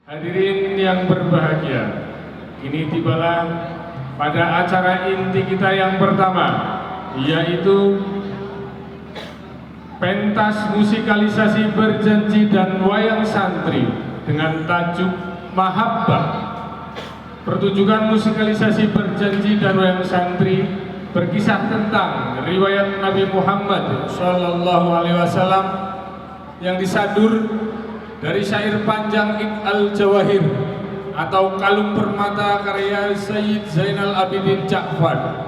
Hadirin yang berbahagia, kini tibalah pada acara inti kita yang pertama, yaitu pentas musikalisasi berjanji dan wayang santri dengan tajuk Mahabbah. Pertunjukan musikalisasi berjanji dan wayang santri berkisah tentang riwayat Nabi Muhammad SAW yang disadur dari syair panjang Iqal Jawahir atau Kalung Permata karya Sayyid Zainal Abidin Ja'far.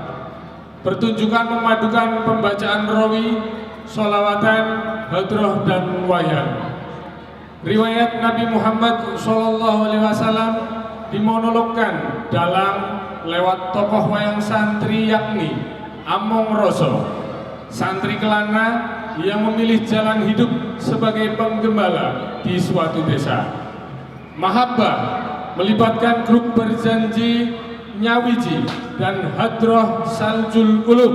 Pertunjukan memadukan pembacaan rawi, sholawatan, hadroh, dan wayang. Riwayat Nabi Muhammad SAW dimonologkan dalam lewat tokoh wayang santri yakni Among Roso, santri kelana yang memilih jalan hidup sebagai penggembala di suatu desa. Mahabbah melibatkan grup berjanji Nyawiji dan Hadroh Saljul Qulub,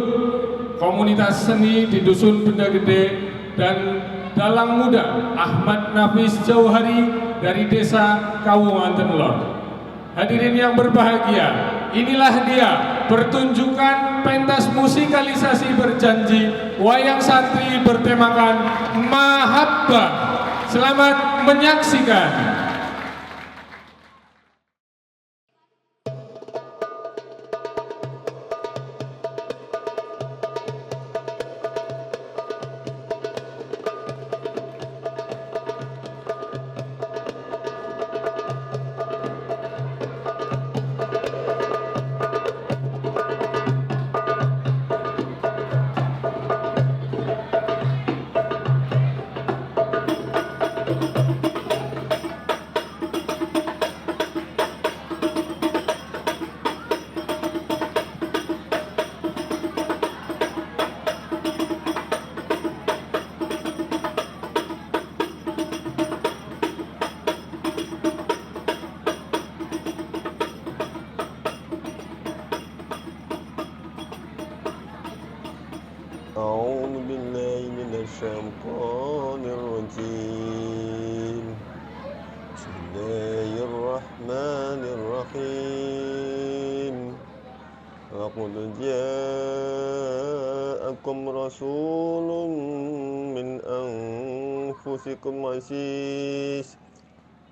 komunitas seni di Dusun Benda Gede, dan dalang muda Ahmad Nafis Jauhari dari desa Kawunganten Lor. Hadirin yang berbahagia, inilah dia pertunjukan pentas musikalisasi berjanji wayang santri bertemakan Mahabbah. Selamat menyaksikan. أعوذ بالله من الشيطان الرجيم بسم الله الرحمن الرحيم لقد جاءكم رسول من أنفسكم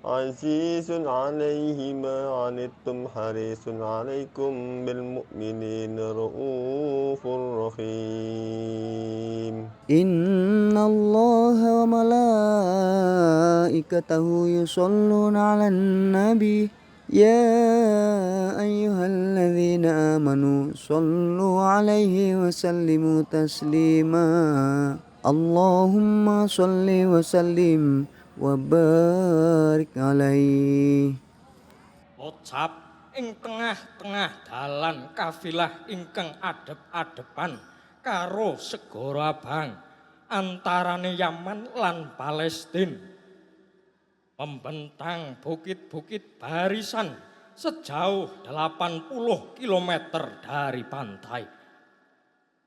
عزيز عليه ما عنتم حريص عليكم بالمؤمنين رؤوف رحيم إن الله وملائكته يصلون على النبي يا أيها الذين آمنوا صلوا عليه وسلموا تسليما اللهم صل وسلم wabarik alaih. Ocap ing tengah-tengah dalan kafilah ingkang adep-adepan karo segara abang antarane Yaman lan Palestina, membentang bukit-bukit barisan sejauh 80 km dari pantai.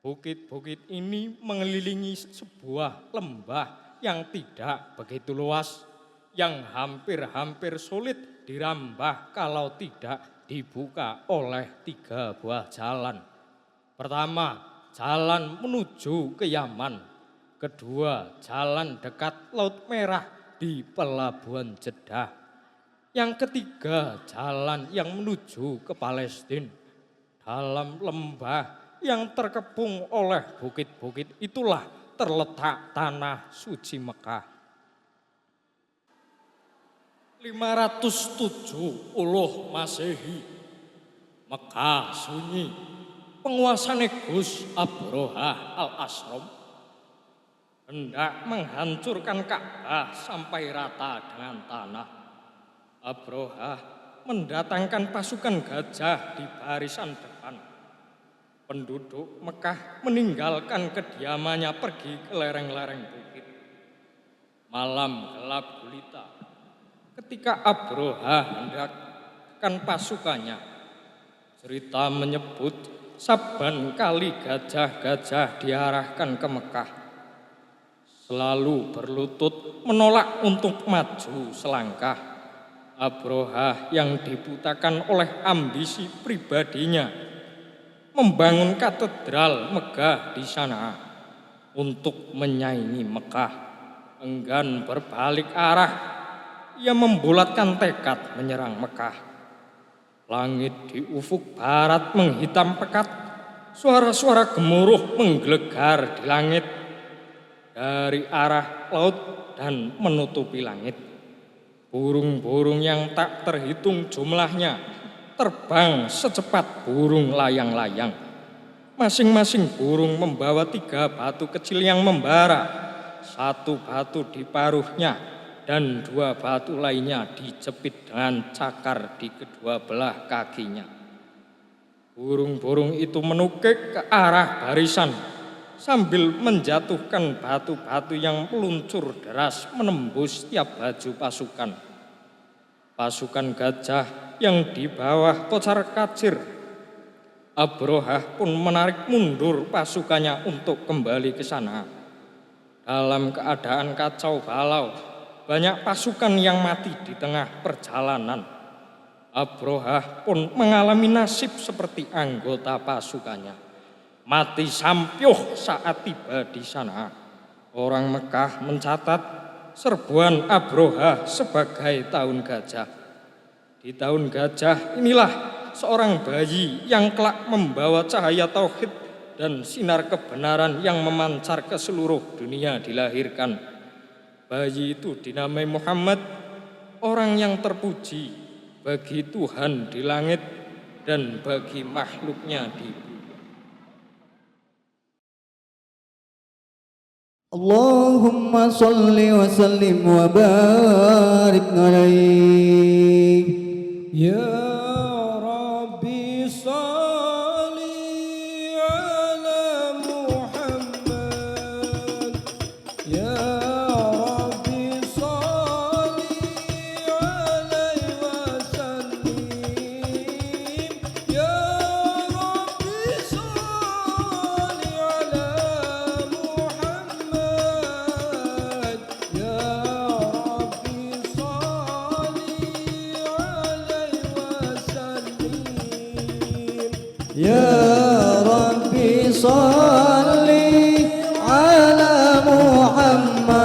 Bukit-bukit ini mengelilingi sebuah lembah yang tidak begitu luas, yang hampir-hampir sulit dirambah kalau tidak dibuka oleh 3 buah jalan. Pertama, jalan menuju ke Yaman. Kedua, jalan dekat Laut Merah di Pelabuhan Jeddah. Yang ketiga, jalan yang menuju ke Palestina. Dalam lembah yang terkepung oleh bukit-bukit itulah terletak tanah suci Mekah. 570 Masehi, Mekah sunyi, penguasane Gus Abrohah Al-Asrom hendak menghancurkan Ka'bah sampai rata dengan tanah. Abrohah mendatangkan pasukan gajah di barisan depan. Penduduk Mekah meninggalkan kediamannya pergi ke lereng-lereng bukit. Malam gelap gulita. Ketika Abrohah mendekatkan pasukannya, cerita menyebut saban kali gajah-gajah diarahkan ke Mekah, selalu berlutut menolak untuk maju selangkah. Abroha yang dibutakan oleh ambisi pribadinya membangun katedral megah di sana untuk menyaingi Mekah. Enggan berbalik arah, ia membulatkan tekad menyerang Mekah. Langit di ufuk barat menghitam pekat, suara-suara gemuruh menggelegar di langit dari arah laut dan menutupi langit. Burung-burung yang tak terhitung jumlahnya terbang secepat burung layang-layang. Masing-masing burung membawa 3 batu kecil yang membara, 1 batu di paruhnya dan 2 batu lainnya dijepit dengan cakar di kedua belah kakinya. Burung-burung itu menukik ke arah barisan sambil menjatuhkan batu-batu yang meluncur deras menembus tiap baju pasukan. Pasukan gajah yang di bawah kocar kacir. Abrohah pun menarik mundur pasukannya untuk kembali ke sana. Dalam keadaan kacau balau, banyak pasukan yang mati di tengah perjalanan. Abrohah pun mengalami nasib seperti anggota pasukannya. Mati sampyuh saat tiba di sana. Orang Mekah mencatat serbuan Abroha sebagai tahun gajah. Di tahun gajah inilah seorang bayi yang kelak membawa cahaya tauhid dan sinar kebenaran yang memancar ke seluruh dunia dilahirkan. Bayi itu dinamai Muhammad, orang yang terpuji bagi Tuhan di langit dan bagi makhluknya di bumi. Allahumma salli wa sallim wa barik alaih. Ya Rabbi salli ala Muhammad. Ya Rabbi salli alaihi wasallim. Ya Rabbi salli ala Muhammad. Ya Rabbi salli alaihi wasallim. Ya Rabbi salli ala Muhammad.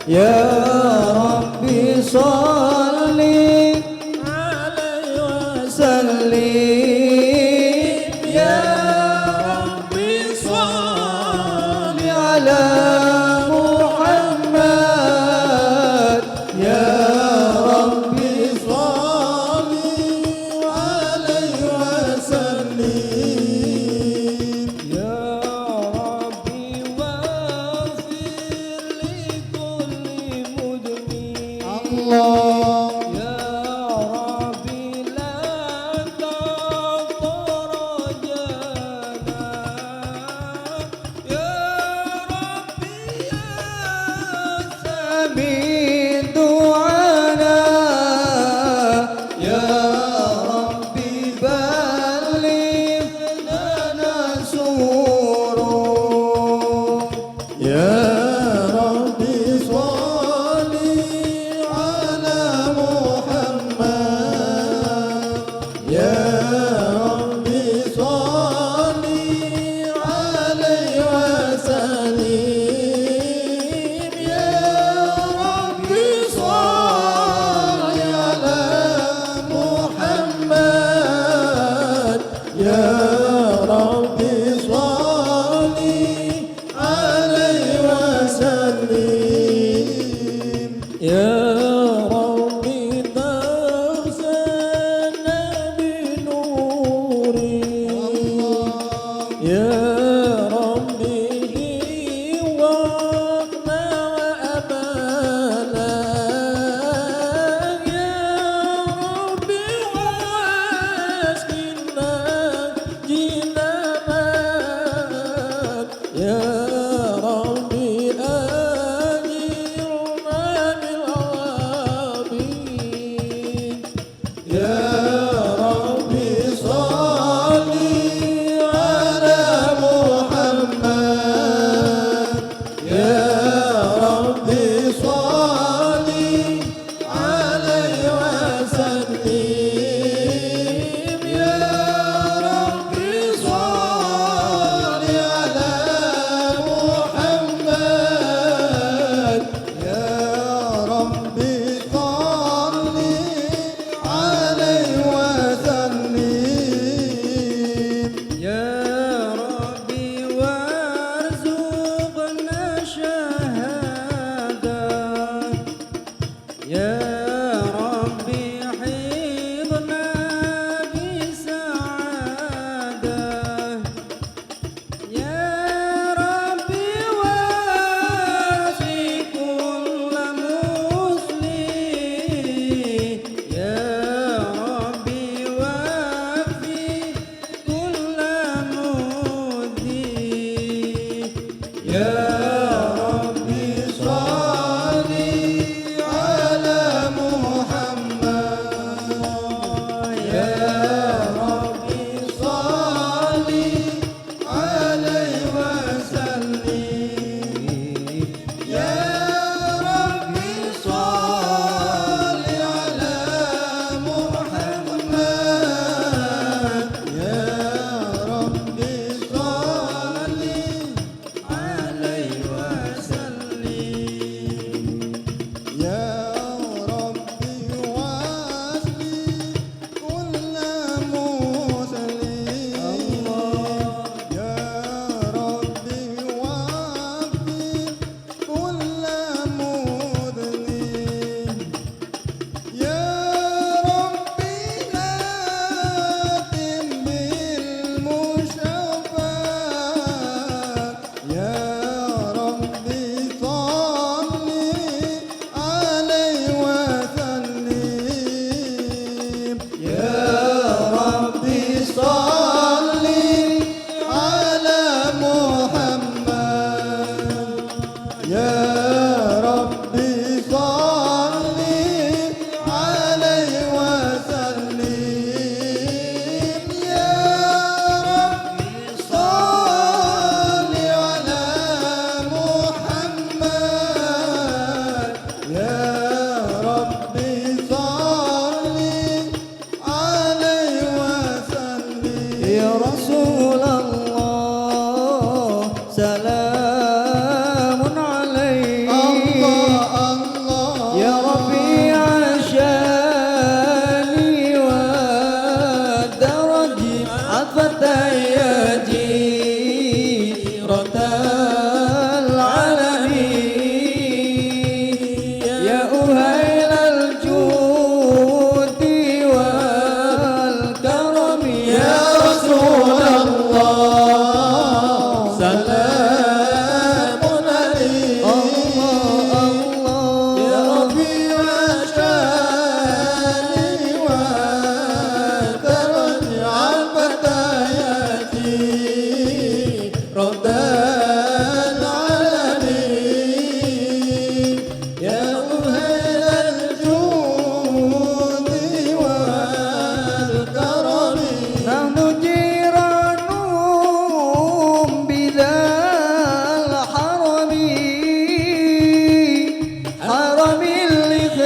Ya Rabbi salli alaihi wasallim. Ya Rabbi salli ala Muhammad. Ya Rabbi salli alaihi wasallim. Ya Rabbi waghfir li kulli mudmin. Allah. Ya Rabbi la tafarrajana. Ya Rabbi ya Amin du'ana. Ya Rabbi balligh lana surur. Ya Rabbi salli ala Muhammad. Ya Rabbi salli alaihi wasallim. Ya Rabbi salli ala Muhammad. Ya Rabbi salli alaihi wasallim. Ya Rabbi tarsana binuri. Ya Rabbi waqna wa abana. Ya Rabbi wasqina jinana. Ya Rabbi ajirna bil awabin. Ya Rabbi salli ala Muhammad. Ya Rabbi salli ala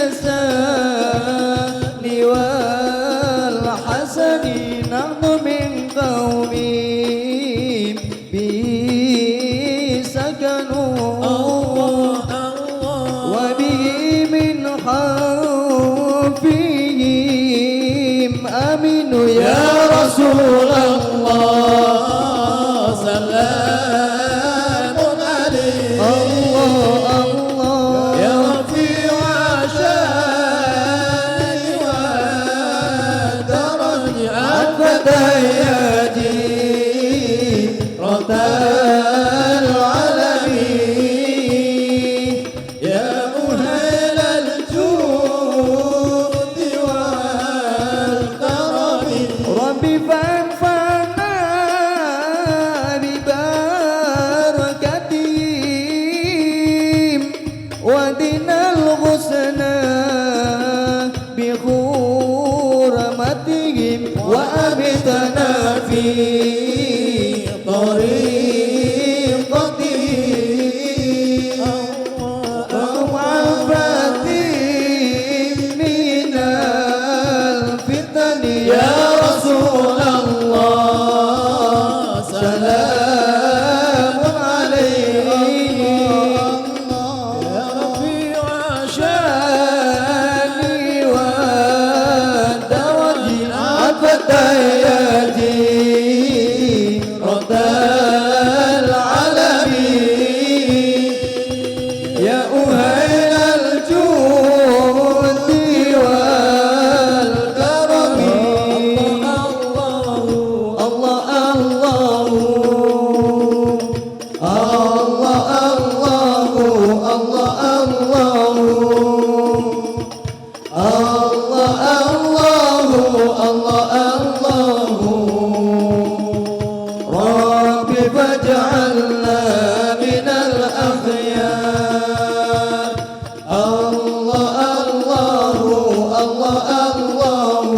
الإحسان والحسن نحن من قوم به سكنوا وبه من خوفهم آمنوا يا رسول الله سلام عليك الله الله يا رفيع شان ودرج عفت يدي رد العالمين يا مهل الجود والكرم ربي فانفعنا ببركتهم ودنا الحسنى بحرمتهم وأمتنا في طريقتهم وعفتهم من الفتن يا رسول الله سلام عليك يا رفيع شاني والدرج عفت يدي رد العالمين يا أهل الجود والكرم الله الله ربي فاجعلنا من الأخيار الله الله الله الله الله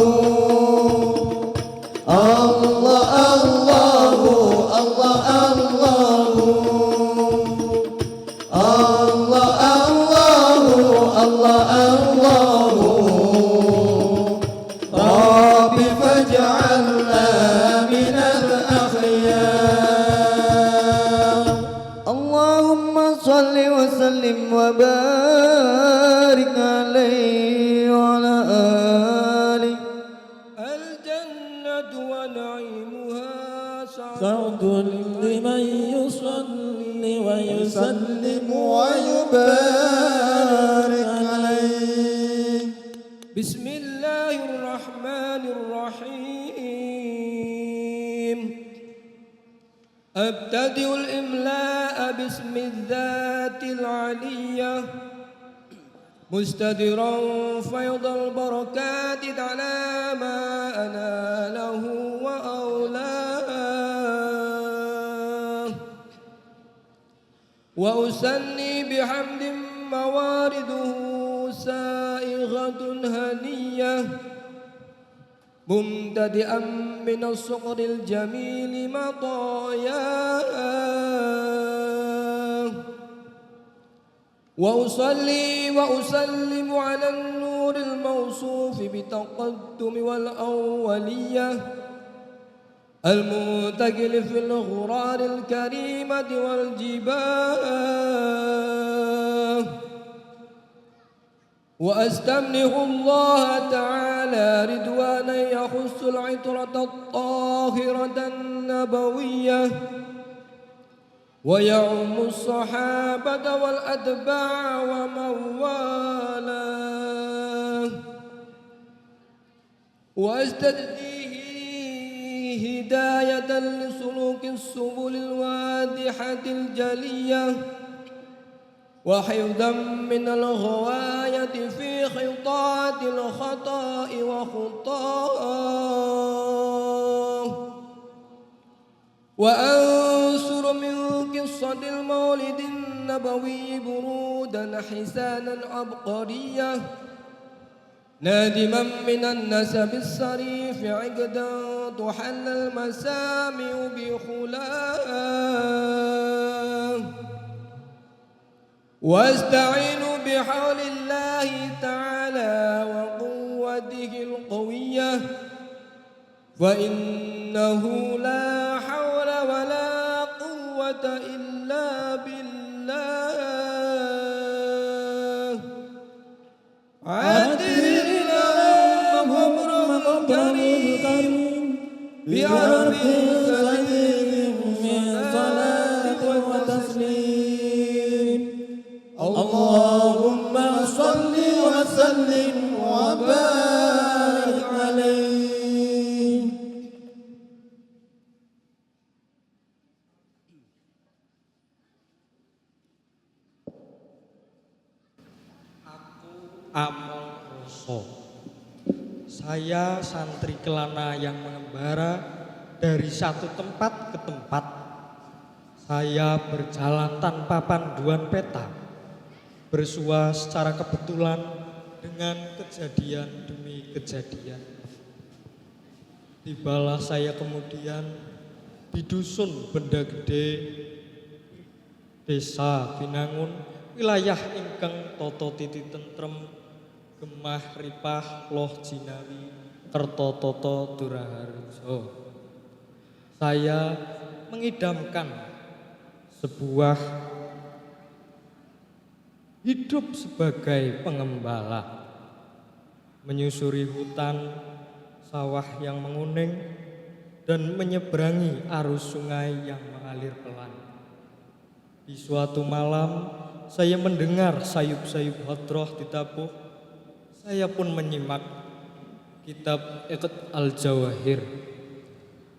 الله الله الله الله ربي فاجعلنا من الأخيار اللهم صل وسلم وبارك عليه وعلى آله الجنة ونعيمها سعد لمن يصلي ويسلم ويبارك عليه بسم الله الرحمن الرحيم أبتدئ الإملاء باسم الذات العلية مستدرا فيض البركات على ما أناله وأولاه وأسني بحمد موارده سائغة هنية ممتدئا من الصقر الجميل مطاياه وأصلي وأسلم على النور الموصوف بالتقدم والأولية المنتقل في الغرار الكريمة والجباه وأستمنح الله تعالى رضوانا يخص العطرة الطاهرة النبوية ويعم الصحابة والأتباع ومن والاه وأستجديه هداية لسلوك السبل الواضحة الجلية وحفظا من الغواية في خطاة الخطأ وخطاه وأنصر من قصة المولد النبوي برودا حسانا عبقرية نادما من النسب الصريف عقدا تحل المسامع بخلاه واستعين بحول الله تعالى وقوته القوية فإنه لا حول ولا قوة إلا بالله عدل اللهم كريم بأرض سليم من صلاة وتسليم اللهم صل وسلم وبارك عليه. Among Roso. Saya santri kelana yang mengembara dari satu tempat ke tempat. Saya berjalan tanpa panduan peta, bersua secara kebetulan dengan kejadian demi kejadian. Tibalah saya kemudian di dusun Benda Gede, Desa Binangun, wilayah ingkang Toto Titi Tentrem, Gemah Ripah Loh Jinawi, Kerto Toto Duraharjo. Saya mengidamkan sebuah hidup sebagai pengembala, menyusuri hutan, sawah yang menguning, dan menyeberangi arus sungai yang mengalir pelan. Di suatu malam, saya mendengar sayup-sayup hadroh ditabuh. Saya pun menyimak kitab Iqd al-Jawahir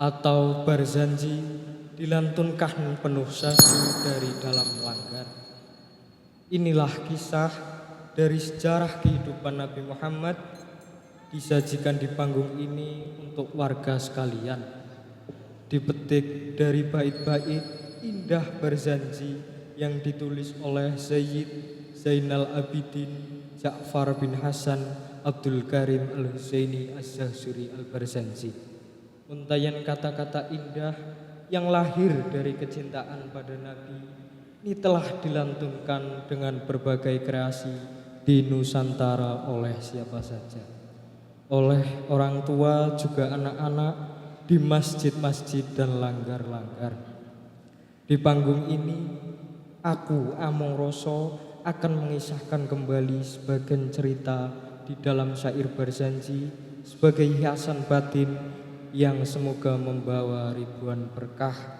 atau Barzanji dilantunkan penuh syahdu dari dalam langgar. Inilah kisah dari sejarah kehidupan Nabi Muhammad disajikan di panggung ini untuk warga sekalian. Dipetik dari bait-bait indah Barzanji yang ditulis oleh Sayyid Zainal Abidin Ja'far bin Hasan Abdul Karim Al-Husaini Az-Zahsuri Al-Barzanji. Untayan kata-kata indah yang lahir dari kecintaan pada Nabi ini telah dilantunkan dengan berbagai kreasi di Nusantara oleh siapa saja. Oleh orang tua juga anak-anak di masjid-masjid dan langgar-langgar. Di panggung ini, aku Among Roso akan mengisahkan kembali sebagian cerita di dalam syair Barzanji sebagai hiasan batin yang semoga membawa ribuan berkah.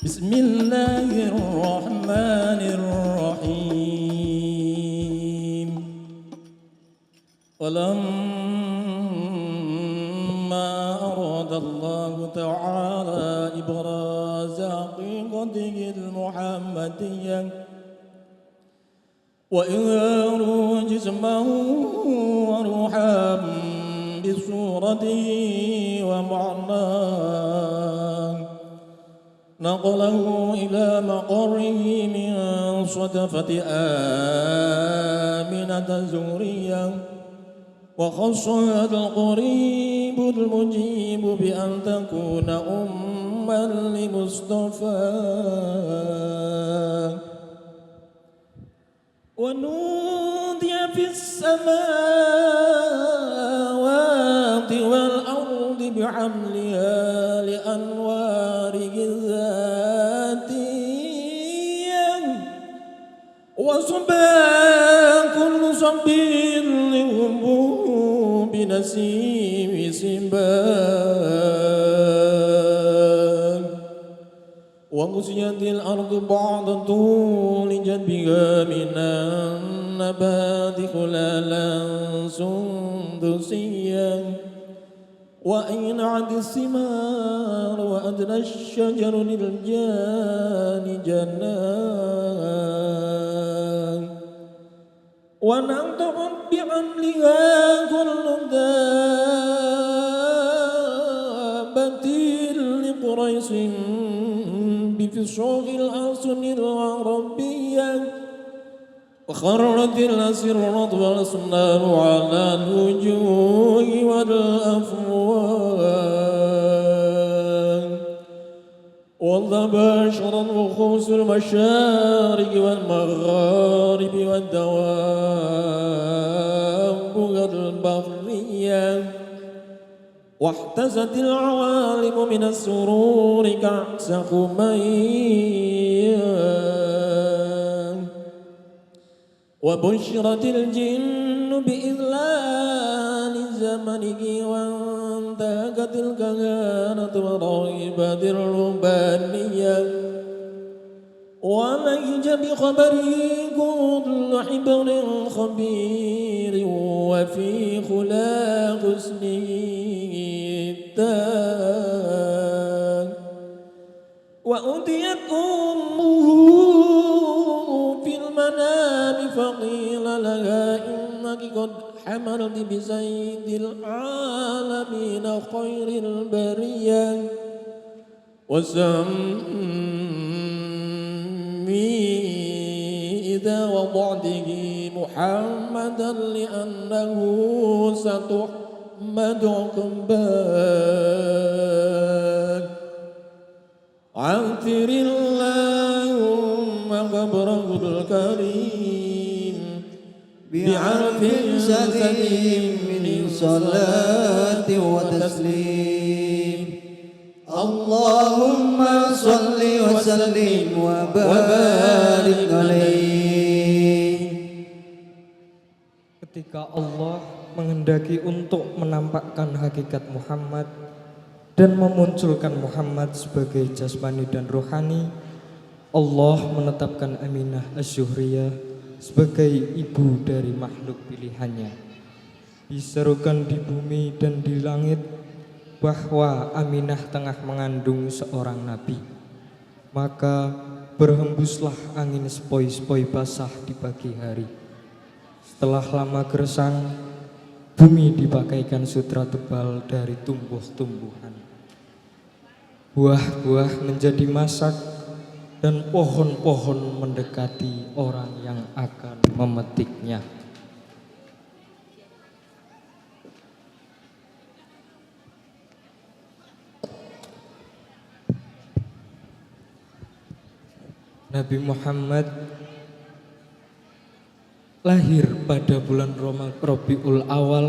بسم الله الرحمن الرحيم ولما أراد الله تعالى إبراز حقيقته المحمدية وإظهار جسمه وروحا بصورته ومعناه نقله إلى مقره من صدفة آمنة زورية وخصها القريب المجيب بأن تكون أما لمصطفى ونودي في السماوات والأرض بحملها لأنواره الذاتية وصبا كل صب بلهم بنسيم سبان وغشيت الأرض بعد طول جدبها من النبات خلالا سندسيا وأينعت الثمار وأدنى الشجر للجان جنان ونطقت بعملها كل دابة لقريش بفصاح الألسن العربية وخرت الأسرة والأسنان على الوجوه والأفواه وانتبشرت رؤوس المشارق والمغارب والدواب البرية واحتزت العوالم من السرور كأس خمية وبشرت الجن بإذلال زمنه وانتهكت الكهانة ورغبت الربانية وليج بخبره كل حبر خبير وفي خلاق حسنه التاج وأتيت أمه في المنام فقيل لها إنك قد حملت بسيد العالمين خير البرية وسمي إذا وضعته محمدا لأنه ستحمد عقباك عثر اللهم قبره الكريم بعرف سليم من صلاة وتسليم اللهم صل وسلم وبارك عليه. Ketika Allah menghendaki untuk menampakkan hakikat Muhammad dan memunculkan Muhammad sebagai jasmani dan rohani, Allah menetapkan Aminah Az-Zuhriyah sebagai ibu dari makhluk pilihannya. Diserukan di bumi dan di langit bahwa Aminah tengah mengandung seorang nabi. Maka berhembuslah angin sepoi-sepoi basah di pagi hari. Setelah lama gersang, bumi dipakaikan sutra tebal dari tumbuh-tumbuhan. Buah-buah menjadi masak dan pohon-pohon mendekati orang yang akan memetiknya. Nabi Muhammad lahir pada bulan Rabiul Awal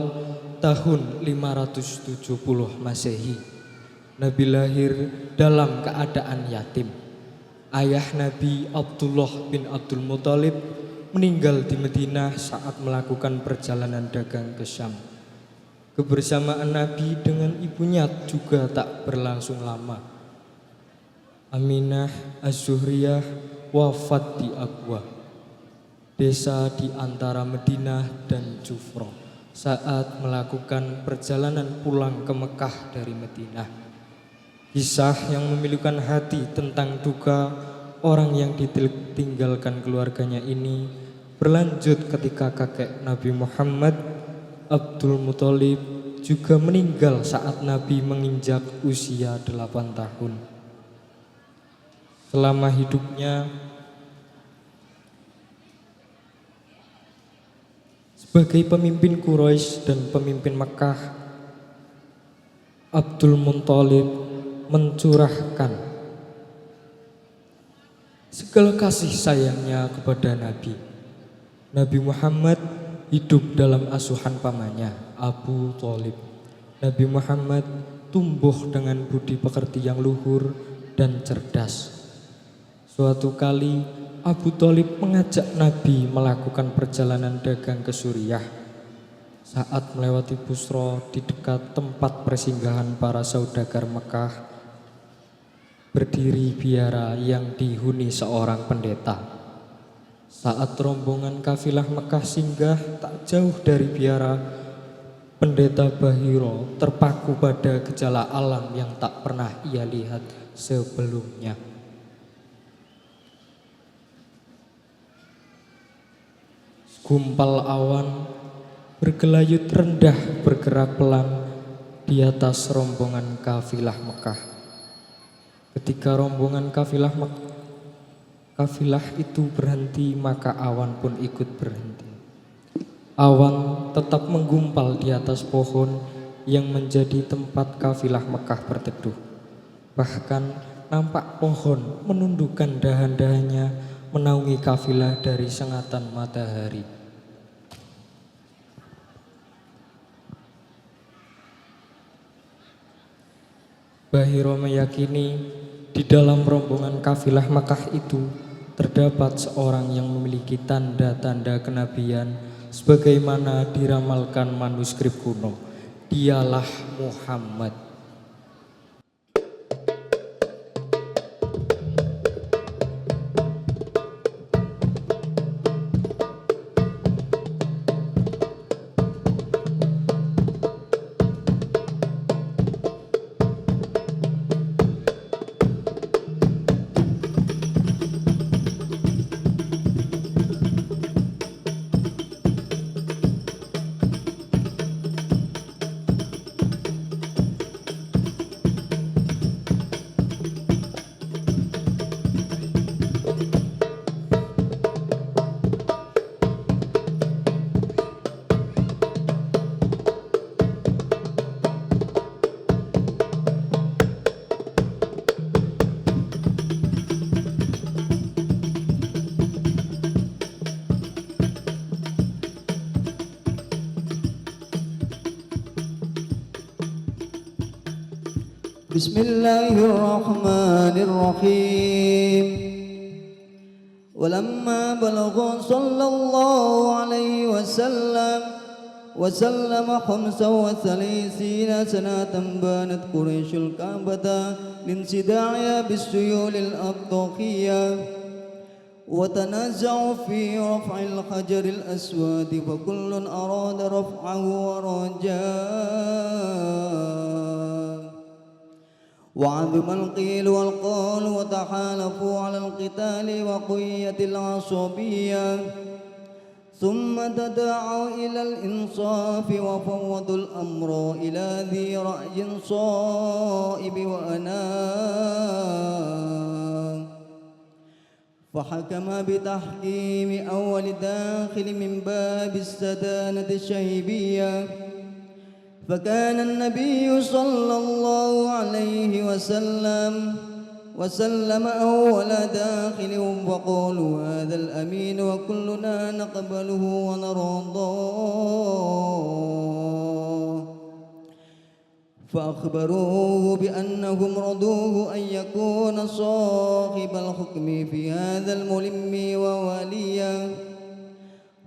tahun 570 Masehi. Nabi lahir dalam keadaan yatim. Ayah Nabi Abdullah bin Abdul Muthalib meninggal di Madinah saat melakukan perjalanan dagang ke Syam. Kebersamaan Nabi dengan ibunya juga tak berlangsung lama. Aminah Az-Zuhriyah wafat di Aqwa, desa di antara Madinah dan Jufra, saat melakukan perjalanan pulang ke Mekah dari Madinah. Kisah yang memilukan hati tentang duka orang yang ditinggalkan keluarganya ini berlanjut ketika kakek Nabi Muhammad, Abdul Muthalib, juga meninggal saat Nabi menginjak usia 8 tahun. Selama hidupnya sebagai pemimpin Quraisy dan pemimpin Mekah, Abdul Muthalib mencurahkan segala kasih sayangnya kepada Nabi. Nabi Muhammad hidup dalam asuhan pamannya, Abu Thalib. Nabi Muhammad tumbuh dengan budi pekerti yang luhur dan cerdas. Suatu kali Abu Thalib mengajak Nabi melakukan perjalanan dagang ke Suriah. Saat melewati Busra di dekat tempat persinggahan para saudagar Mekah, berdiri biara yang dihuni seorang pendeta. Saat rombongan kafilah Mekah singgah tak jauh dari biara, pendeta Bahiro terpaku pada gejala alam yang tak pernah ia lihat sebelumnya. Gumpal awan bergelayut rendah bergerak pelan di atas rombongan kafilah Mekah. Ketika rombongan kafilah itu berhenti, maka awan pun ikut berhenti. Awan tetap menggumpal di atas pohon yang menjadi tempat kafilah Mekah berteduh. Bahkan nampak pohon menundukkan dahan-dahannya menaungi kafilah dari sengatan matahari. Bahiro meyakini di dalam rombongan kafilah Makkah itu terdapat seorang yang memiliki tanda-tanda kenabian sebagaimana diramalkan manuskrip kuno. Dialah Muhammad. Bismillahirrahmanirrahim. Walamma balagha sallallahu alaihi wasallam 35 sanatan banat Quraisyul Ka'bata linsida'ya bisuyulil abtaqiyah wa tanaza'u fi raf'il hajaril aswad fa kullun arada raf'ahu wa raja'a وعظم القيل والقول وتحالفوا على القتال وقوية العصبية ثم تدعوا إلى الإنصاف وفوضوا الأمر إلى ذي رأي صائب وأنام فحكم بتحكيم أول داخل من باب السدانة الشيبية فكان النبي صلى الله عليه وسلم أول داخل وقالوا هذا الأمين وكلنا نقبله ونرضاه فأخبروه بأنهم رضوه أن يكون صاحب الحكم في هذا الملم ووليا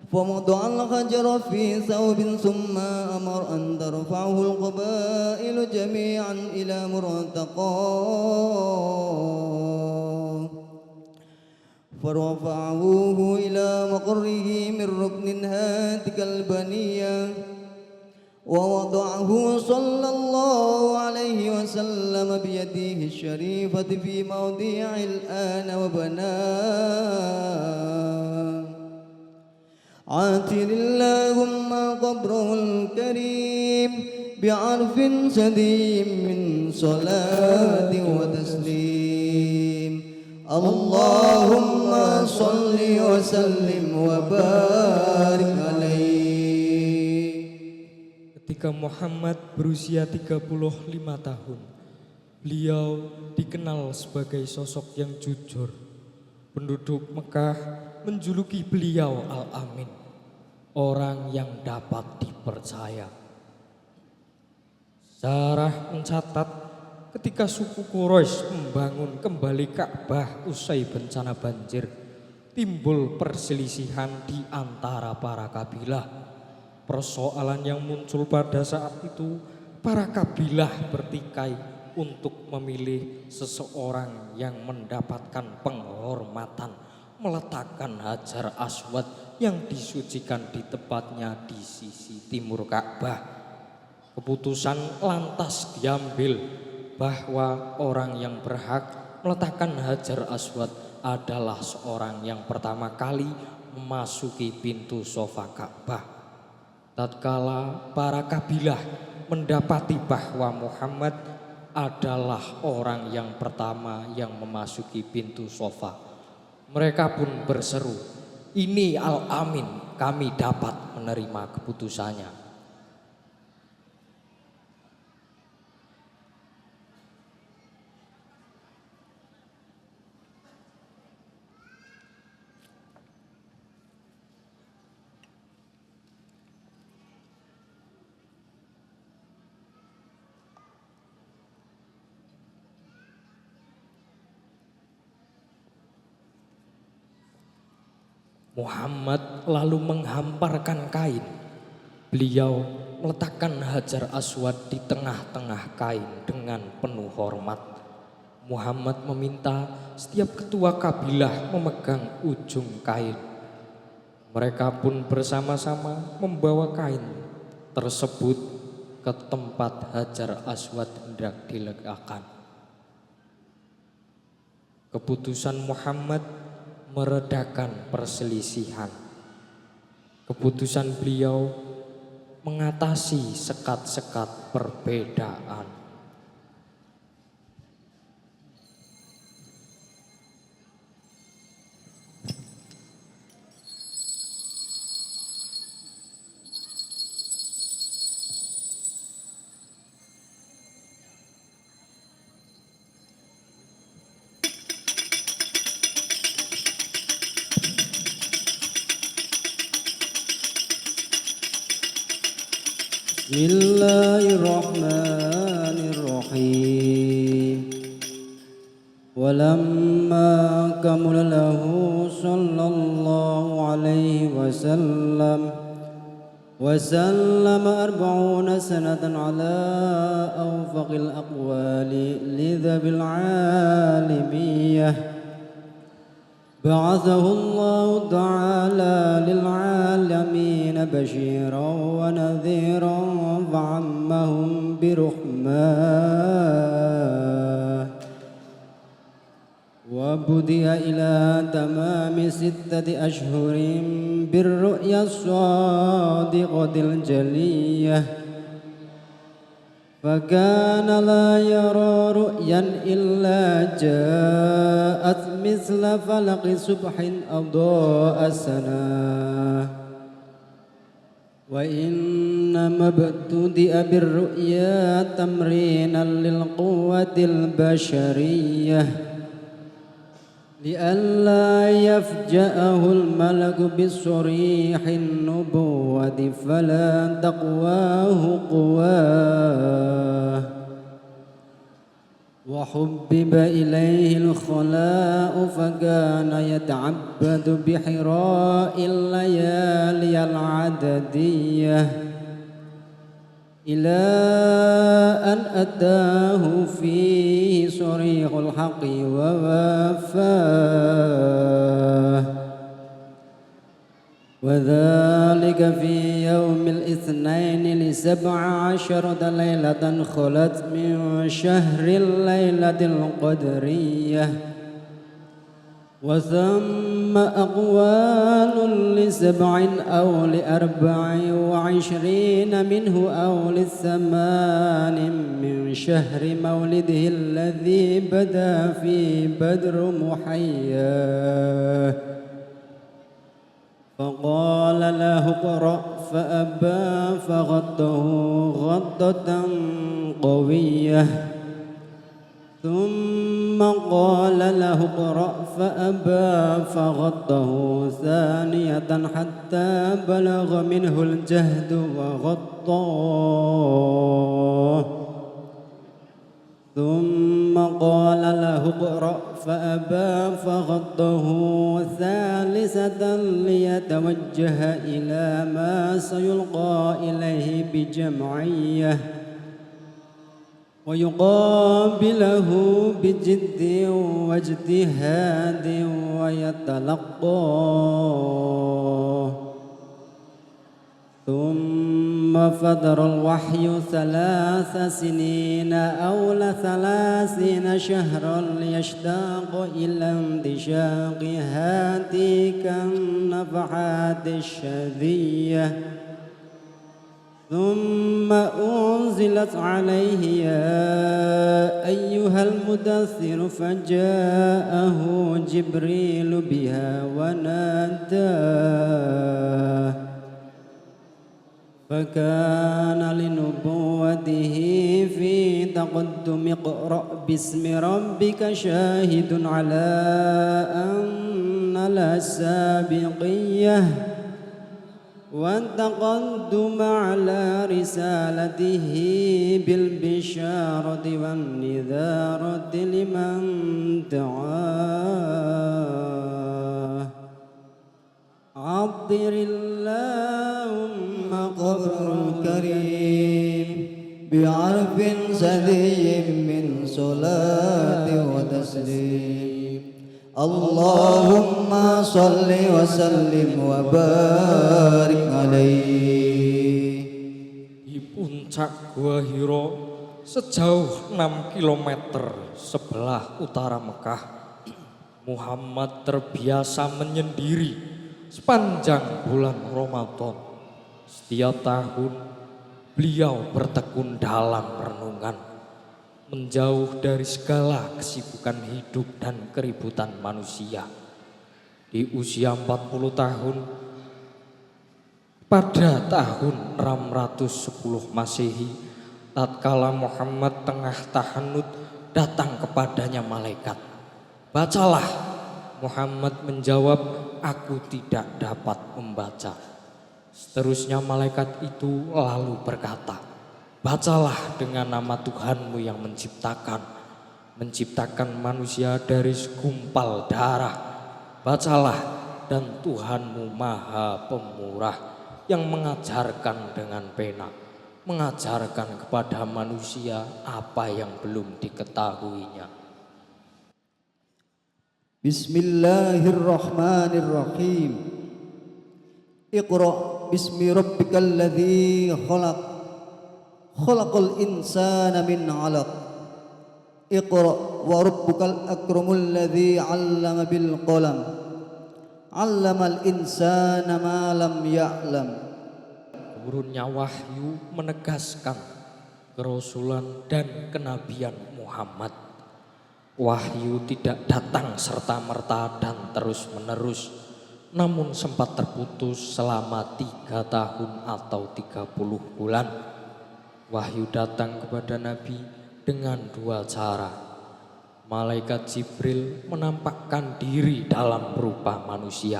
فوضع الحجر في ثوب ثم أمر أن ترفعه القبائل جميعا إلى مرتقاه فرفعوه إلى مقره من ركن هاتك البنية ووضعه صلى الله عليه وسلم بيده الشريفة في موضع الآن وبناه عاتر اللهم قبره الكريم بعرف سديم من صلاة وتسليم اللهم صل وسلم وبارك عليه. Ketika Muhammad berusia 35 tahun, beliau dikenal sebagai sosok yang jujur. Penduduk Mekah menjuluki beliau Al-Amin, orang yang dapat dipercaya. Sejarah mencatat ketika suku Quraisy membangun kembali Ka'bah usai bencana banjir, timbul perselisihan di antara para kabilah. Persoalan yang muncul pada saat itu, para kabilah bertikai untuk memilih seseorang yang mendapatkan penghormatan, meletakkan Hajar Aswad yang disucikan di tempatnya di sisi timur Ka'bah. Keputusan lantas diambil bahwa orang yang berhak meletakkan Hajar Aswad adalah seorang yang pertama kali memasuki pintu sofa Ka'bah. Tatkala para kabilah mendapati bahwa Muhammad adalah orang yang pertama yang memasuki pintu sofa, mereka pun berseru, "Ini Al-Amin, kami dapat menerima keputusannya." Muhammad lalu menghamparkan kain. Beliau meletakkan Hajar Aswad di tengah-tengah kain dengan penuh hormat. Muhammad meminta setiap ketua kabilah memegang ujung kain. Mereka pun bersama-sama membawa kain tersebut ke tempat Hajar Aswad hendak diletakkan. Keputusan Muhammad meredakan perselisihan. Keputusan beliau mengatasi sekat-sekat perbedaan. Bismillahirrahmanirrahim. Walamma kamula lahu sallallahu alaihi wasallam arba'una sanatan ala awfaqil aqwali lidhabil alimiyah. بعثه الله تعالى للعالمين بشيرا ونذيرا فعمهم برحمه وبدأ إلى تمام 6 أشهر بالرؤيا الصادقة الجلية فكان لا يرى رؤيا إلا جاءت مثل فلق صبح أضاء السنة وإنما ابتدأ بالرؤيا تمرينا للقوة البشرية لئلا يفجأه الملك بصريح النبوة فلا تقواه قواه وحبب إليه الخلاء فكان يتعبد بحراء الليالي العددية إلى أن أتاه فيه صريح الحق ووافاه وذلك في يوم الاثنين ل17 ليلة خلت من شهر الليلة القدرية وثم أقوال ل7 أو ل24 منه أو ل8 من شهر مولده الذي بدا في بدر محياه فقال له اقرأ فأبى فغطه غطة قوية ثم قال له اقرأ فأبى فغطه ثانية حتى بلغ منه الجهد وغطاه ثم قال له اقرأ فأبى فغضه ثالثة ليتوجه إلى ما سيلقى إليه بجمعية ويقابله بجد واجتهاد ويتلقاه ثم فدر الوحي 3 سنين أو 30 شهرا ليشتاق إلى اندشاق هاتيك النفحات الشذية ثم أنزلت عليه يا أيها المدثر فجاءه جبريل بها وناداه فكان لنبوته في تقدم اقرأ باسم ربك شاهد على أن لا السابقية والتقدم على رسالته بالبشارة والنذارة لمن دعاه عطر اللهم قبر الكريم بعرف سدي من صلاة وتسليم اللهم صل وسلم وبارك عليه. Di puncak Gua Hiro sejauh 6 km sebelah utara Mekah, Muhammad terbiasa menyendiri sepanjang bulan Ramadan. Setiap tahun beliau bertekun dalam renungan, menjauh dari segala kesibukan hidup dan keributan manusia. Di usia 40 tahun, pada tahun 610 Masehi, tatkala Muhammad tengah tahanut, datang kepadanya malaikat. Bacalah. Muhammad menjawab, aku tidak dapat membaca. Seterusnya malaikat itu lalu berkata, bacalah dengan nama Tuhanmu yang menciptakan manusia dari segumpal darah. Bacalah, dan Tuhanmu Maha Pemurah yang mengajarkan dengan pena, mengajarkan kepada manusia apa yang belum diketahuinya. Bismillahirrahmanirrahim. Iqra bismi rabbikal ladzi khalaq. Khalaqal insana min 'alaq. Iqra wa rabbukal akramul ladzi 'allama bil qalam. 'Allamal insana ma lam ya'lam. Turunnya wahyu menegaskan kerasulan dan kenabian Muhammad. Wahyu tidak datang serta-merta dan terus-menerus, namun sempat terputus selama 3 tahun atau 30 bulan. Wahyu datang kepada Nabi dengan 2 cara. Malaikat Jibril menampakkan diri dalam rupa manusia.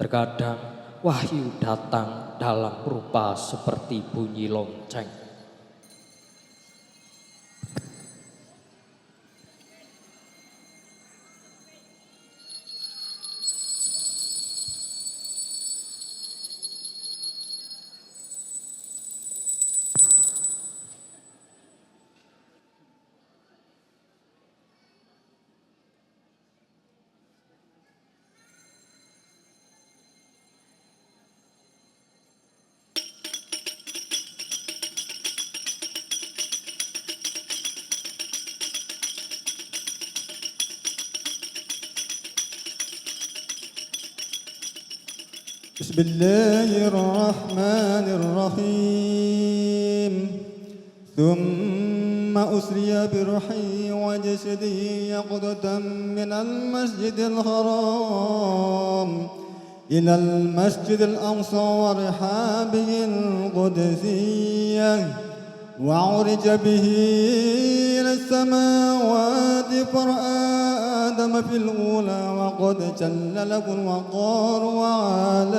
Terkadang wahyu datang dalam rupa seperti bunyi lonceng. بسم الله الرحمن الرحيم ثم أسري بروحي وجسده يقظة من المسجد الحرام إلى المسجد الأقصى ورحابه القدسية وعرج به إلى السماوات فرأى آدم في الأولى وقد جل له الوقار وعلاه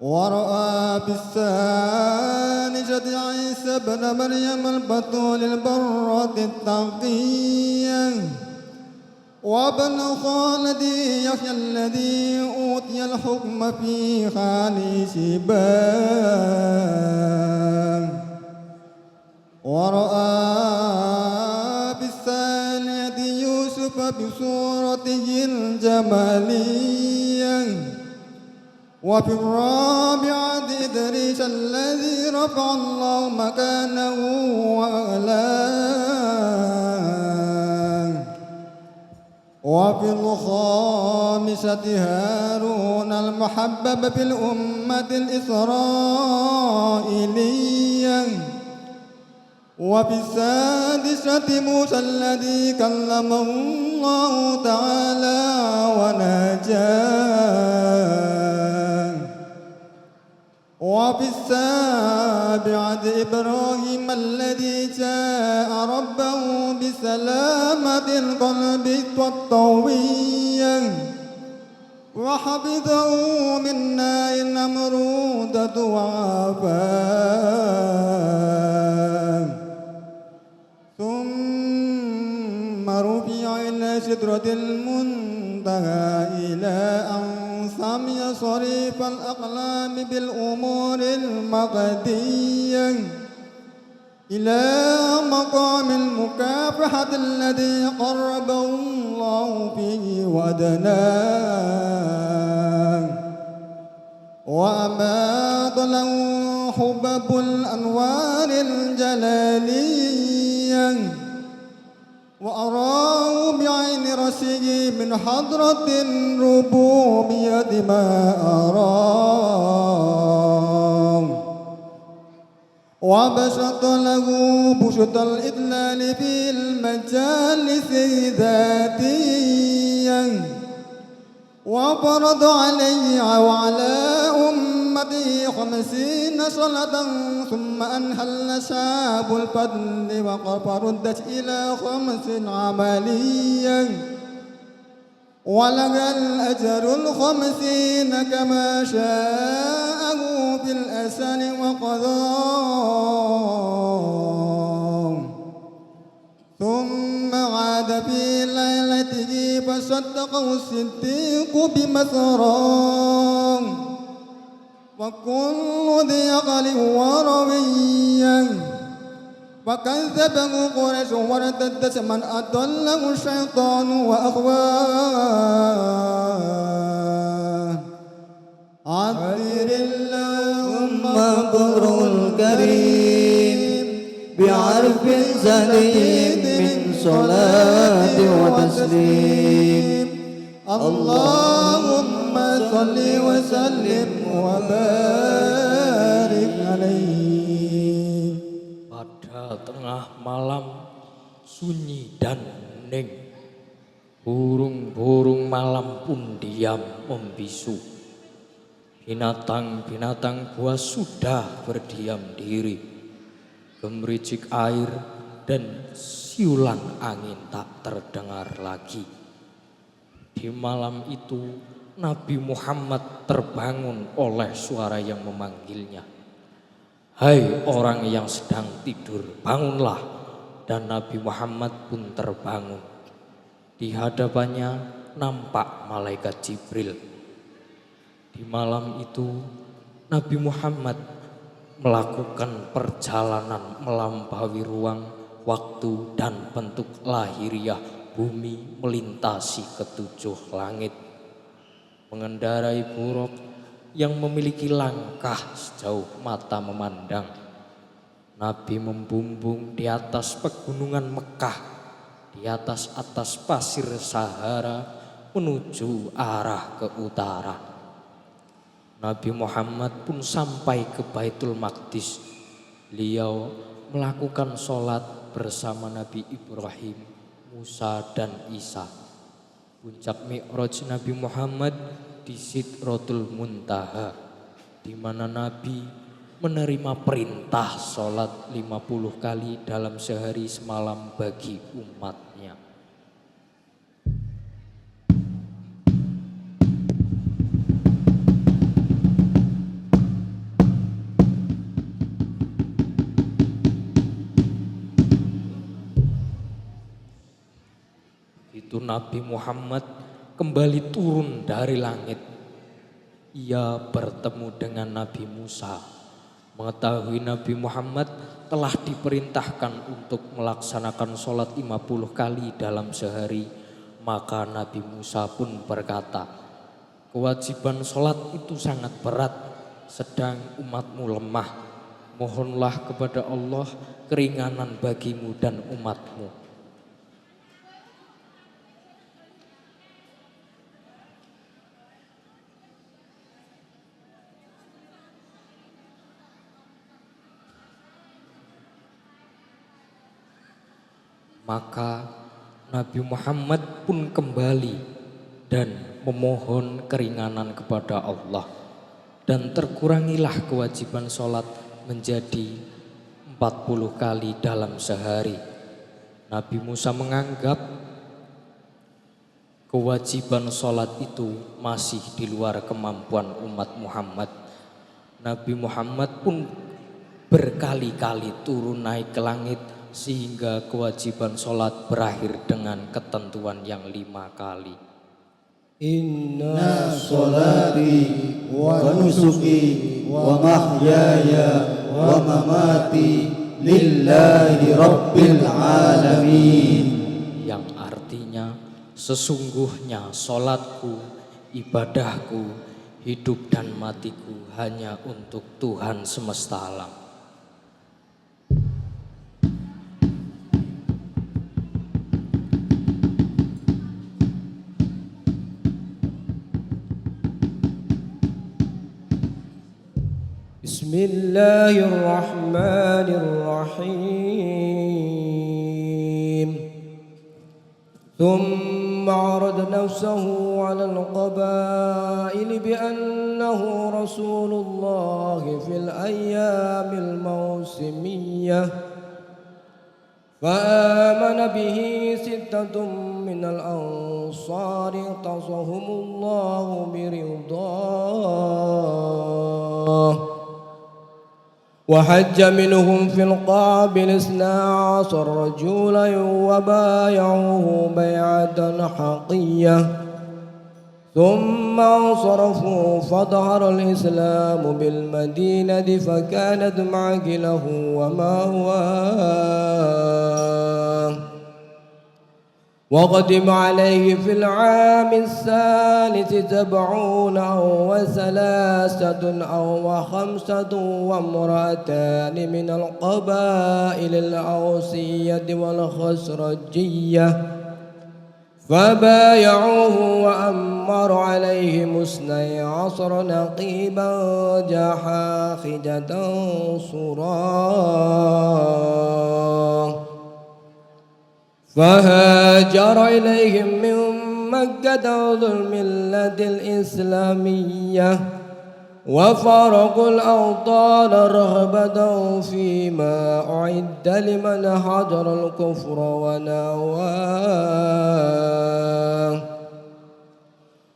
ورأى بالثانية عيسى ابن مريم البتول البرة التقية وابن خالدي يحيى الذي أوتي الحكم في خالي سبان ورأى بالثانية يوسف بصورته الجمالية وفي الرابعة إدريس الذي رفع الله مكانه وأعلاه وفي الخامسة هارون المحبب في الأمة الإسرائيلية وفي السادسة موسى الذي كلمه الله تعالى ونجاه وفي السابعة إبراهيم الذي جاء ربه بسلامة القلب والطوية وحفظه من نار النمرودة وعافاه ثم رفع إلى سدرة المنتهى إلى أن سمي صريف الأقلام بالأمور المقدية إلى مقام المكافحة الذي قربه الله فيه ودناه وأماط له حبب الأنوار الجلالية وأراه بعين رأسه من حضرة الربوبية ما أراه وبسط له بسط الإدلال في المجالس ذاتيا وفرض عليه وعلى أمته 50 صلاة ثم أنحل شاب الفضل فردت إلى 5 عمليا ولها الأجر 50 كما شاءه بالأسن وقضاه ثم عاد في ليلته فصدقه الصديق بمثراه وكل ذي عقل وروية وكذبه قريش وارتدت من أضله الشيطان وأغواه عبر اللهم قدر الكريم بعرف زليل من صلاة وتسليم اللهم صل وسلم وبارك عليه. Pada tengah malam sunyi dan hening, burung-burung malam pun diam membisu. Binatang-binatang buas sudah berdiam diri. Gemericik air dan siulan angin tak terdengar lagi. Di malam itu Nabi Muhammad terbangun oleh suara yang memanggilnya. Hai orang yang sedang tidur, bangunlah. Dan Nabi Muhammad pun terbangun. Di hadapannya nampak malaikat Jibril. Di malam itu Nabi Muhammad melakukan perjalanan melampaui ruang, waktu dan bentuk lahiriah bumi melintasi ketujuh langit. Mengendarai buruk yang memiliki langkah sejauh mata memandang. Nabi membumbung di atas pegunungan Mekah, di atas pasir Sahara menuju arah ke utara. Nabi Muhammad pun sampai ke Baitul Maqdis. Beliau melakukan sholat bersama Nabi Ibrahim, Musa dan Isa. Puncak Mi'raj Nabi Muhammad di Sidratul Muntaha, di mana Nabi menerima perintah sholat 50 kali dalam sehari semalam bagi umatnya. Nabi Muhammad kembali turun dari langit. Ia bertemu dengan Nabi Musa. Mengetahui Nabi Muhammad telah diperintahkan untuk melaksanakan sholat 50 kali dalam sehari, maka Nabi Musa pun berkata, kewajiban sholat itu sangat berat, sedang umatmu lemah. Mohonlah kepada Allah keringanan bagimu dan umatmu. Maka Nabi Muhammad pun kembali dan memohon keringanan kepada Allah. Dan terkurangilah kewajiban sholat menjadi 40 kali dalam sehari. Nabi Musa menganggap kewajiban sholat itu masih di luar kemampuan umat Muhammad. Nabi Muhammad pun berkali-kali turun naik ke langit sehingga kewajiban sholat berakhir dengan ketentuan yang 5 kali. Inna salati wa nusuki wa mahyaya wa mamati lillahi rabbil alamin. Yang artinya sesungguhnya sholatku, ibadahku, hidup dan matiku hanya untuk Tuhan semesta alam. Bismillahirrahmanirrahim. ثم عرض نفسه على القبائل بأنه رسول الله في الأيام الموسمية فآمن به 6 من الأنصار اختصهم الله برضاه وحج منهم في القابل 12 رجولا وبايعوه بيعة حقية ثم انصرفوا فظهر الإسلام بالمدينة فكانت معقله ومأواه وقدم عليه في العام 73 أو 3 أو 5 وامرأتان من القبائل الأوسية والخزرجية فبايعوه وأمر عليهم 12 نقيبا جحاخجة صراه فهاجر إليهم من مكة ذو الملة الإسلامية وفارقوا الأوطان رغبة فيما أعد لمن هجر الكفر ونواه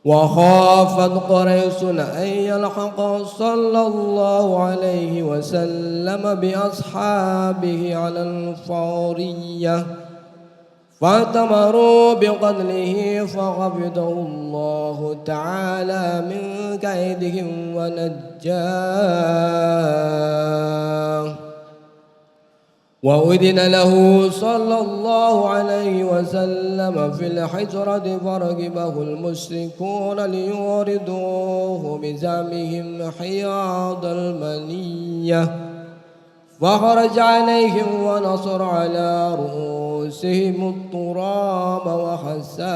وخافت قريش أن يلحق صلى الله عليه وسلم بأصحابه على الفورية فأتمروا بقتله فغفضه الله تعالى من كيدهم ونجاه وأذن له صلى الله عليه وسلم في الحجرة فركبه المشركون ليوردوه بزعمهم حياض المنية فخرج عليهم ونصر على رؤوسهم التراب وحساه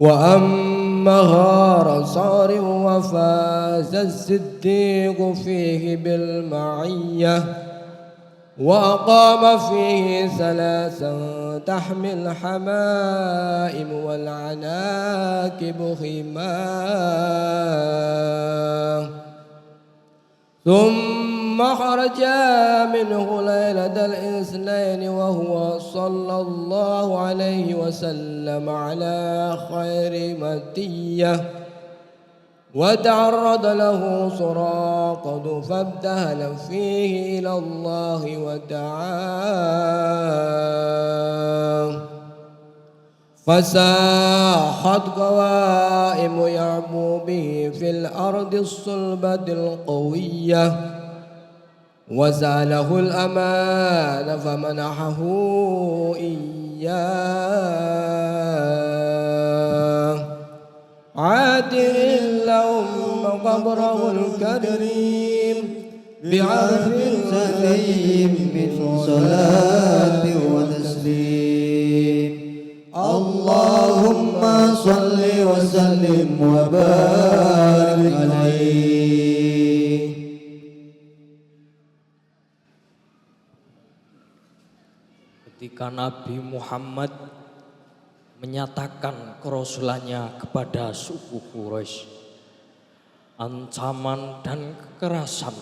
وأما غار صار وفاز الصديق فيه بالمعية وأقام فيه 3 تحمي الحمائم والعناكب خماه ثم خرج منه ليلة الاثنين وهو صلى الله عليه وسلم على خير متية وتعرض له سراقه فابتهل فيه إلى الله ودعاه فساحت قوائم يعبو به في الأرض الصلبة القوية وسأله الأمان فمنحه إياه عاتر اللهم قبره الكريم بعرف سليم من صلاة وتسليم اللهم صل وسلم وبارك عليه. Ketika Nabi Muhammad menyatakan kerasulannya kepada suku Quraisy, ancaman dan kekerasan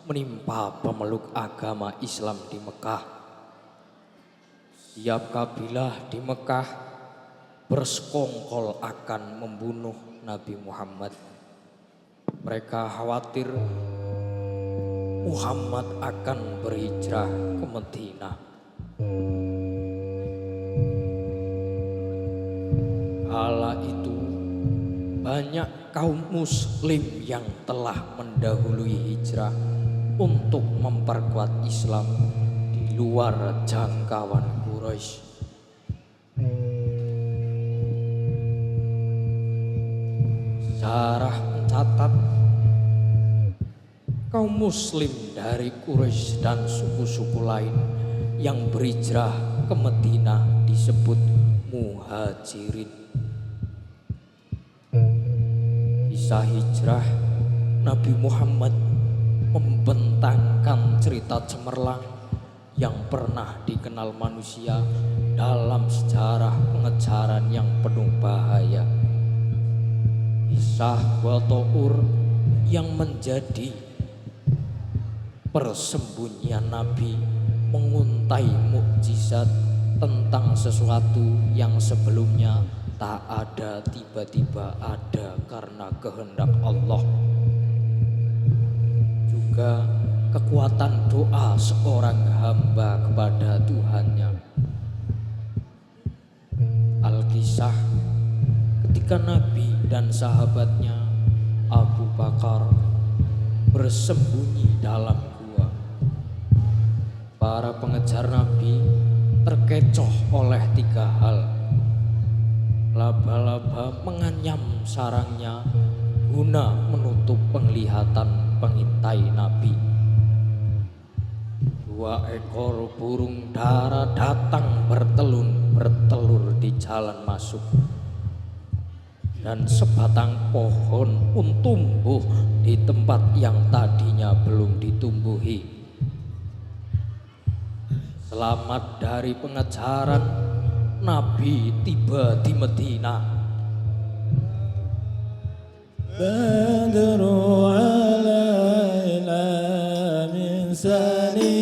menimpa pemeluk agama Islam di Mekah. Tiap kabilah di Mekah bersekongkol akan membunuh Nabi Muhammad. Mereka khawatir Muhammad akan berhijrah ke Madinah. Kala itu banyak kaum muslim yang telah mendahului hijrah untuk memperkuat Islam di luar jangkauan Quraisy. Sejarah mencatat kaum muslim dari Quraisy dan suku-suku lain yang berhijrah ke Madinah disebut muhajirin. Kisah hijrah Nabi Muhammad membentangkan cerita cemerlang yang pernah dikenal manusia dalam sejarah pengejaran yang penuh bahaya. Kisah Gua Thawr yang menjadi persembunyian Nabi menguntai mukjizat tentang sesuatu yang sebelumnya tak ada, tiba-tiba ada karena kehendak Allah. Juga kekuatan doa seorang hamba kepada Tuhannya. Alkisah ketika Nabi dan sahabatnya Abu Bakar bersembunyi dalam gua. Para pengejar Nabi terkecoh oleh 3 hal. Laba-laba menganyam sarangnya guna menutup penglihatan pengintai Nabi. 2 ekor burung dara datang bertelur di jalan masuk. Dan sebatang pohon pun tumbuh di tempat yang tadinya belum ditumbuhi. Selamat dari pengejaran, Nabi tiba di Madinah. Badru alaina min saniyadil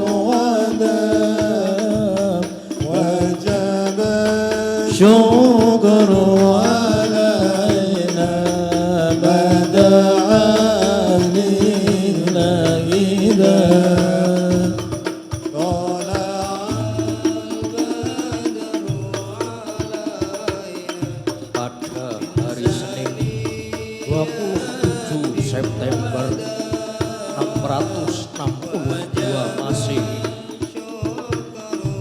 wadam wajab syukru alaina bada'an lillahi dah. September 662 Masehi,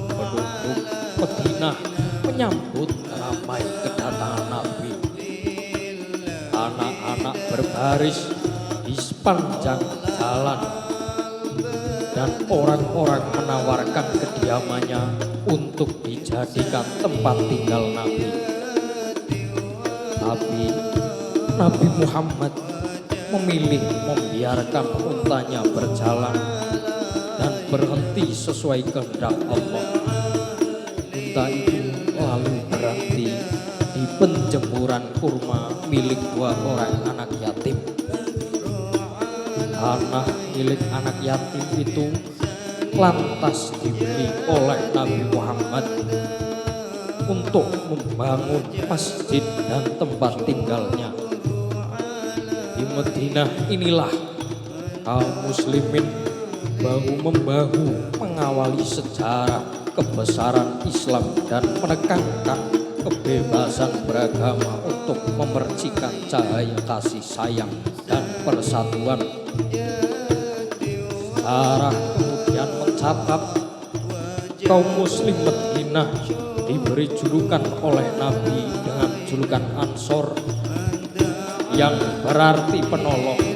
penduduk Madinah menyambut ramai kedatangan Nabi. Anak-anak berbaris di sepanjang jalan dan orang-orang menawarkan kediamannya untuk dijadikan tempat tinggal Nabi. Tapi Nabi Muhammad memilih membiarkan untanya berjalan dan berhenti sesuai kehendak Allah. Unta itu lalu berhenti di penjemuran kurma milik 2 orang anak yatim. Tanah milik anak yatim itu lantas dibeli oleh Nabi Muhammad. untuk membangun masjid dan tempat tinggalnya. Di Madinah inilah kaum muslimin bahu-membahu mengawali sejarah kebesaran Islam dan menekankan kebebasan beragama untuk memercikan cahaya kasih sayang dan persatuan. Sejarah kemudian mencatat kaum muslim Madinah diberi julukan oleh Nabi dengan julukan Ansor yang berarti penolong.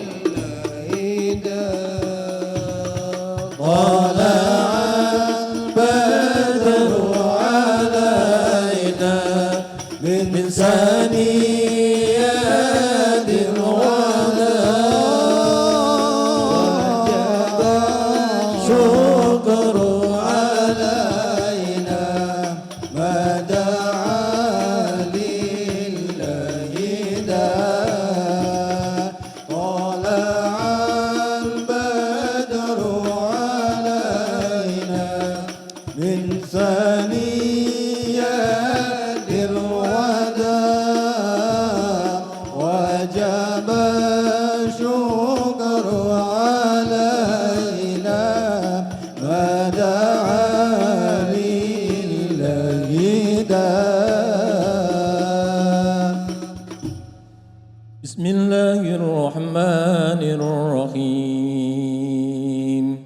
Bismillahirrahmanirrahim.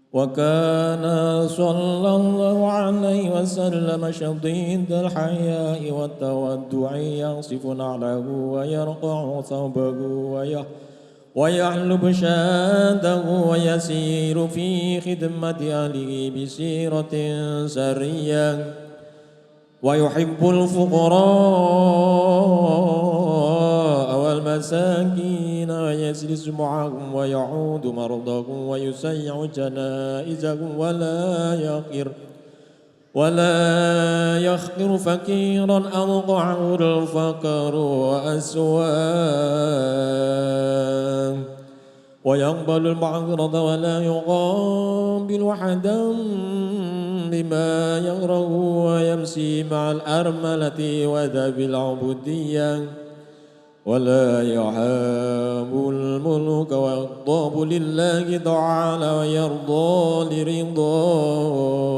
Wa kana sallallahu alaihi wasallam syadidal haya'i wa tawaddu'i yasifun alahu wa yarqa'u thawbahu wa yahlubu shadahu wa yasiru fi khidmati ahlihi bisiratin sariyah wa yuhibbul fuqara wal masakin wa yajlisu ma'ahum wa ya'udu mardahum wa yusayyi'u janaizahum wa la yakhir fakiran adqa'u al-faqru wa aswam wa yaqbalu al-ma'dhirata wa la yuqabilu ahadan bima yaghrahu wa yamsi ma'al armalati wa dhabil ubudiyyah ولا يحاب الملك ويغضب لله تعالى ويرضى لرضاه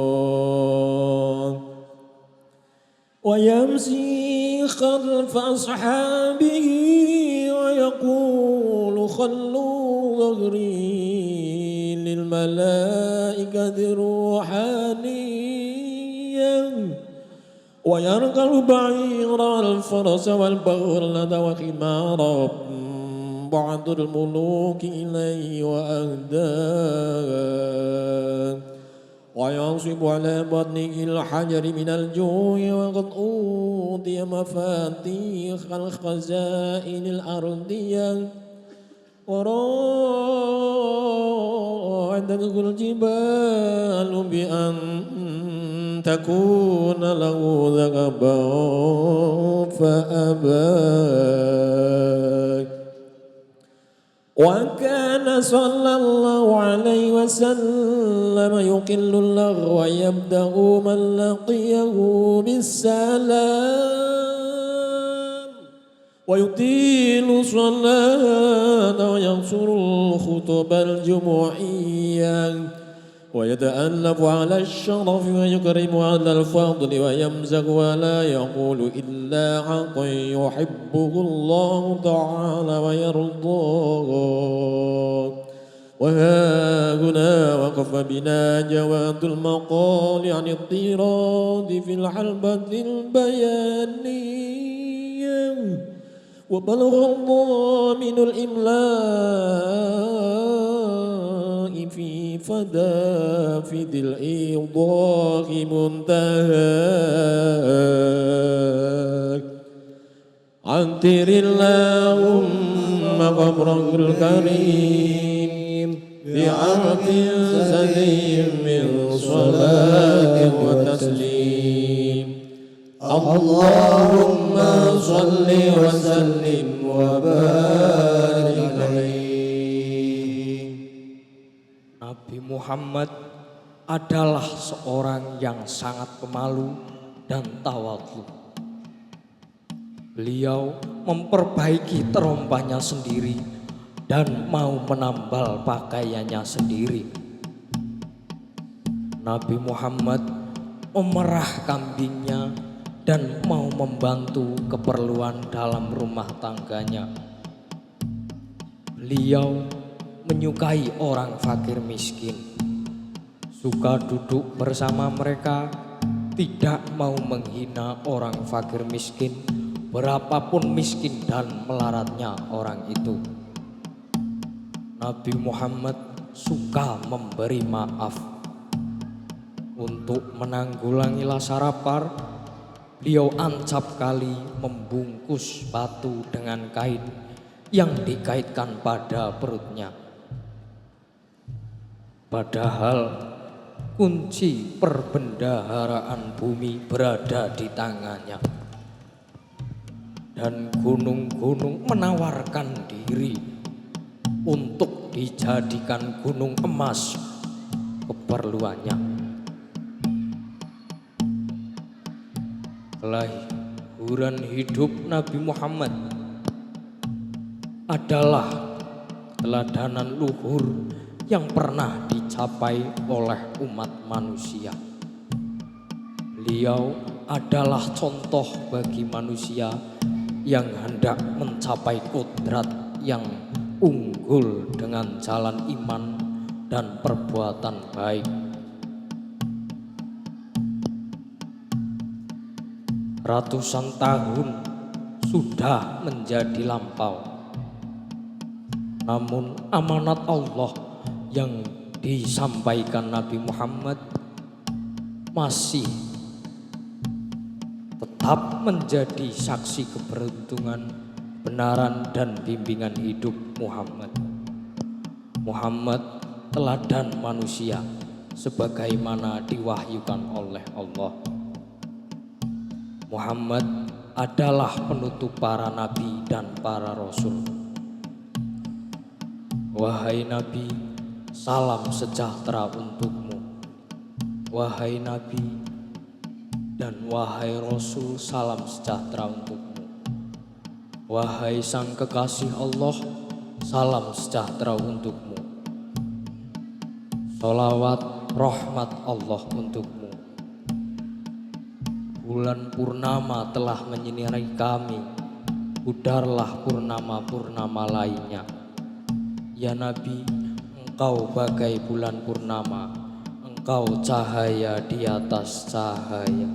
ويمشي خلف أصحابه ويقول خلوا ظهري للملائكة روحانيا ويركب بعير الفرس والبغلة وخمار بعض الملوك إليه وأهداه وينصب على بطنه الحجر من الجوع وقد أوتي مفاتيح الخزائن الأرضية وراودته الجبال بأن تكون له ذهبا فأبى وكان صلى الله عليه وسلم يقل اللغو ويبدأ من لقيه بالسلام ويطيل الصلاة وينصر الخطب الجمعية ويتألف على الشرف ويكرم على الفضل ويمزق ولا يقول إلا حقا يحبه الله تعالى ويرضاه وها هنا وقف بنا جواد المقال عن الضراد في الحلبة البيانية وبلغ الضامن الإملاء في فدافد الإيضاح منتهى عطر اللهم قبره الكريم بعرف سديم من صلاة وتسليم اللهم صل وسلم وبارك عليه. Nabi Muhammad adalah seorang yang sangat pemalu dan tawadhu. Beliau memperbaiki terompahnya sendiri dan mau menambal pakaiannya sendiri. Nabi Muhammad memerah kambingnya dan mau membantu keperluan dalam rumah tangganya. Beliau menyukai orang fakir miskin, suka duduk bersama mereka, tidak mau menghina orang fakir miskin, berapapun miskin dan melaratnya orang itu. Nabi Muhammad suka memberi maaf. Untuk menanggulangi lasarapar, beliau ancap kali membungkus batu dengan kain yang dikaitkan pada perutnya. Padahal kunci perbendaharaan bumi berada di tangannya. Dan gunung-gunung menawarkan diri untuk dijadikan gunung emas keperluannya. Kelahiran hidup Nabi Muhammad adalah teladanan luhur yang pernah dicapai oleh umat manusia. Beliau adalah contoh bagi manusia yang hendak mencapai kodrat yang unggul dengan jalan iman dan perbuatan baik. Ratusan tahun sudah menjadi lampau, namun amanat Allah yang disampaikan Nabi Muhammad masih tetap menjadi saksi keberuntungan, kebenaran dan bimbingan hidup Muhammad. Muhammad teladan manusia sebagaimana diwahyukan oleh Allah. Muhammad adalah penutup para nabi dan para rasul. Wahai Nabi, salam sejahtera untukmu. Wahai Nabi dan wahai Rasul, salam sejahtera untukmu. Wahai Sang Kekasih Allah, salam sejahtera untukmu. Sholawat rahmat Allah untukmu. Bulan purnama telah menyinari kami, pudarlah purnama-purnama lainnya. Ya Nabi, engkau bagai bulan purnama, engkau cahaya di atas cahaya.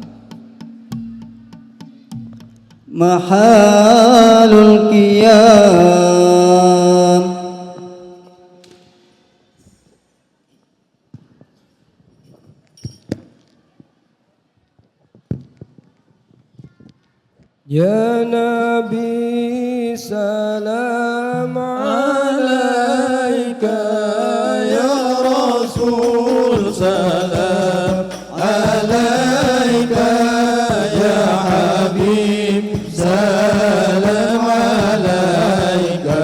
Mahalul qiyam. Ya Nabi salam alaika, ya Rasul salam alaika, ya Habib salam alaika,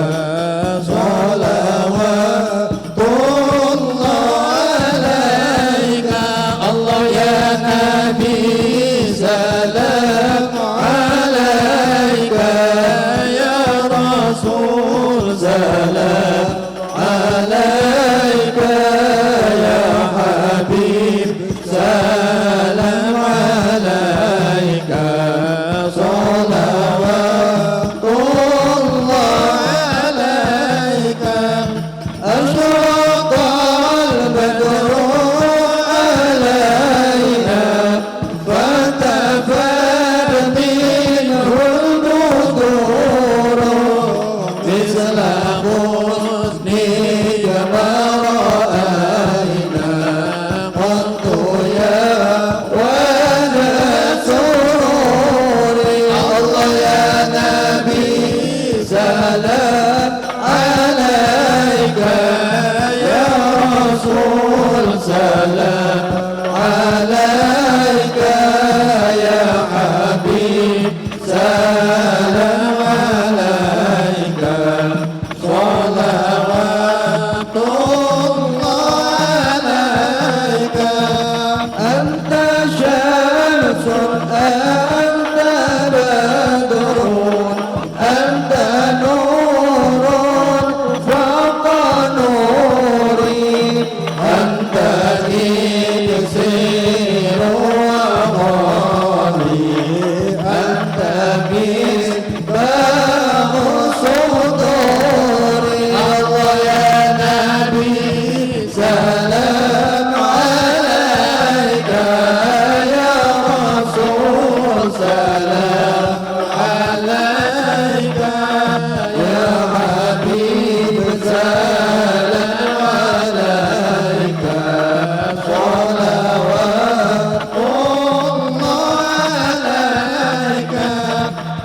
salawatullah alaika. Allah ya Nabi salam alaika, ya Rasul salam alaika, ya Habib salam alaika,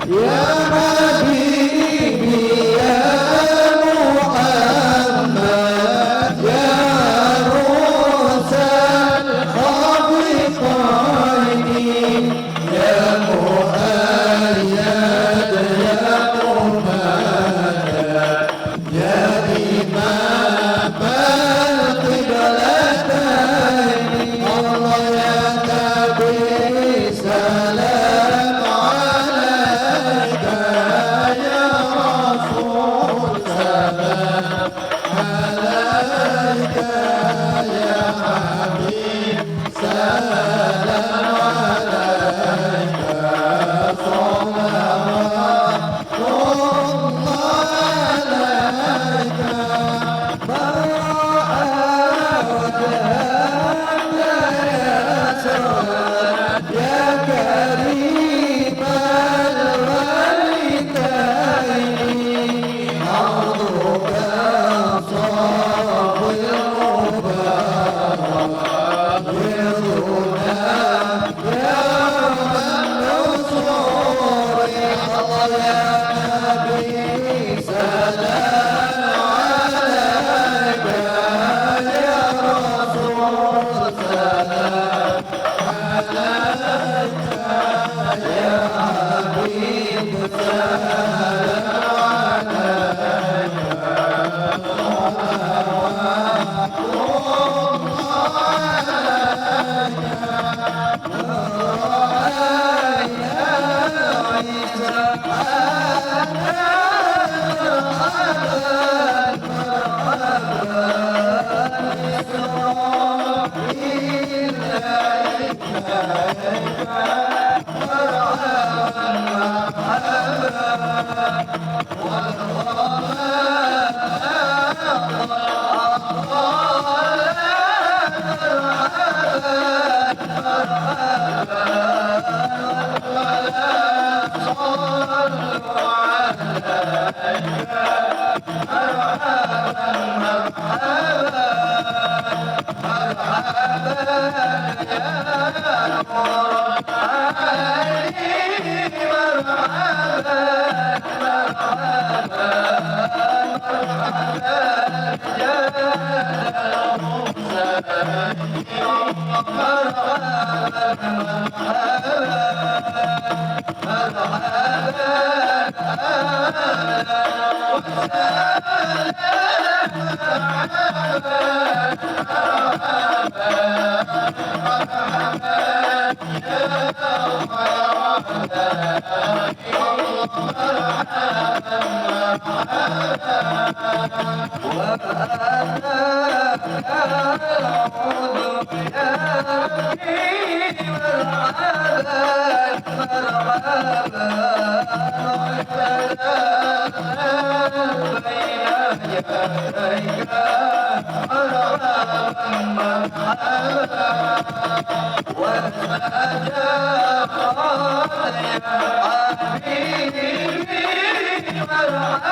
يا حبيبي يا محمد يا روس الخافقين يا مؤيد يا ممجد يا إمام القبلتين الله يا نبي سلام عليك يا رسول سلام عليك يا حبيب سلام عليك صلوات الله عليك براءة وجهك يا سراد يا كريم الوالدين عرضك صاب المبارك يرضنا يا النصور الله يا نبي سلام عليك يا رسول سلام عليك يا حبيب سلام عليك مرحبا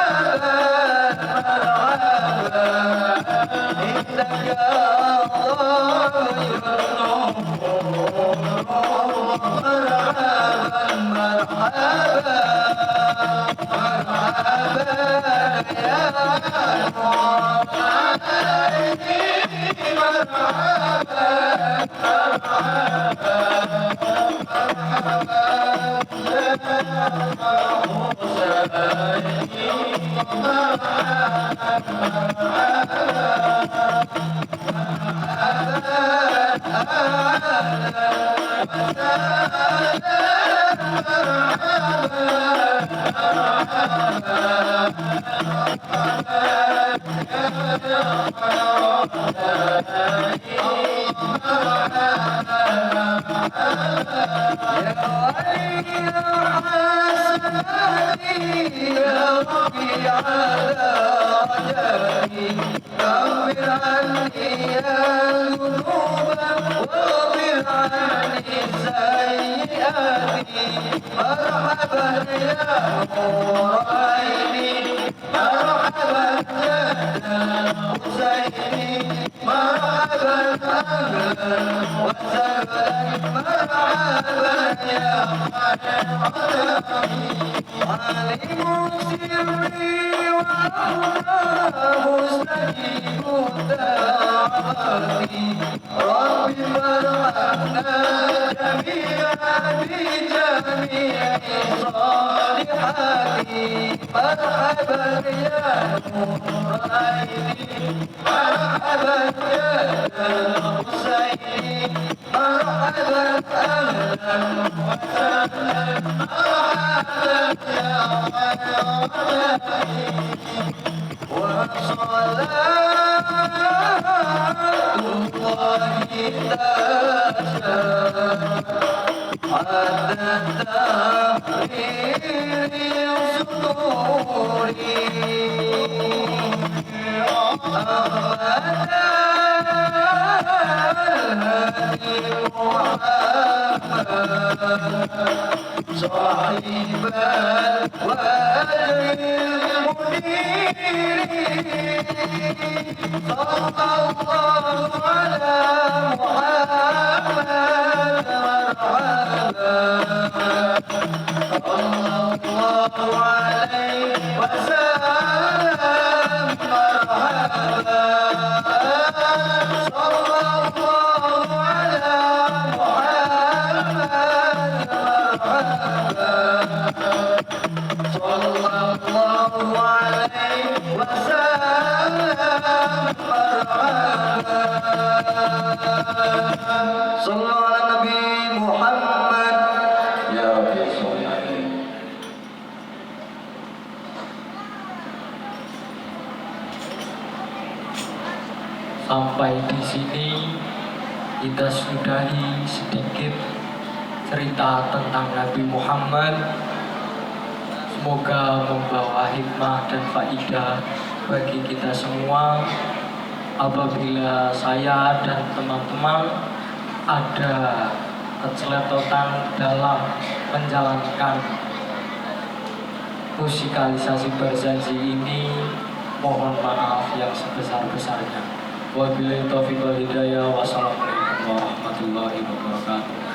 Sampai di sini kita sudahi sedikit cerita tentang Nabi Muhammad. Semoga membawa hikmah dan faidah bagi kita semua. Apabila saya dan teman-teman ada keceletotan dalam menjalankan musikalisasi berjanji ini, mohon maaf yang sebesar-besarnya. Wabillahi taufiq wal hidayah. Wassalamualaikum warahmatullahi wabarakatuh.